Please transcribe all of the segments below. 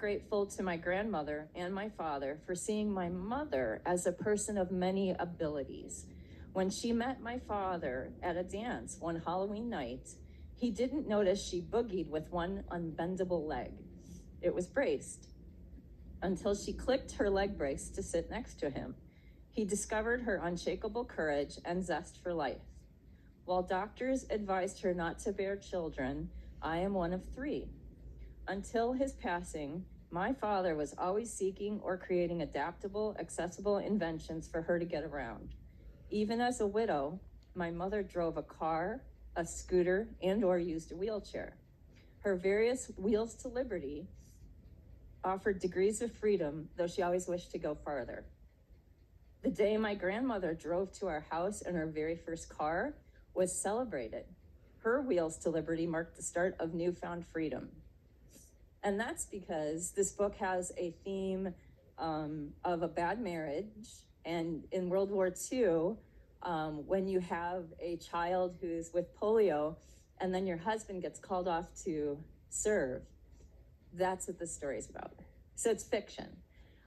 Grateful to my grandmother and my father for seeing my mother as a person of many abilities. When she met my father at a dance one Halloween night, he didn't notice she boogied with one unbendable leg. It was braced until she clicked her leg brace to sit next to him. He discovered her unshakable courage and zest for life. While doctors advised her not to bear children, I am one of 3. Until his passing, my father was always seeking or creating adaptable, accessible inventions for her to get around. Even as a widow, my mother drove a car, a scooter, and/or used a wheelchair. Her various wheels to liberty offered degrees of freedom, though she always wished to go farther. The day my grandmother drove to our house in her very first car was celebrated. Her wheels to liberty marked the start of newfound freedom. And that's because this book has a theme of a bad marriage. And in World War II, when you have a child who's with polio and then your husband gets called off to serve, that's what the story is about. So it's fiction.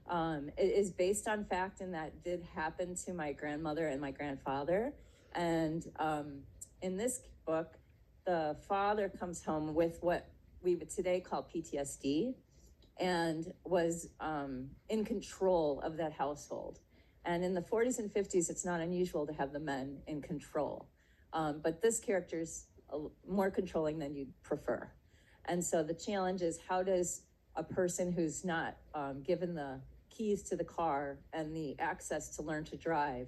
It is based on fact, and that did happen to my grandmother and my grandfather. And in this book, the father comes home with what we would today call PTSD and was in control of that household. And in the 40s and 50s, it's not unusual to have the men in control. But this character's more controlling than you'd prefer. And so the challenge is, how does a person who's not given the keys to the car and the access to learn to drive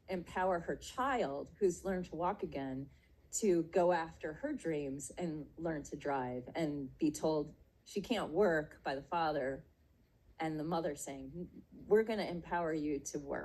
empower her child who's learned to walk again to go after her dreams and learn to drive, and be told she can't work by the father and the mother saying, we're going to empower you to work.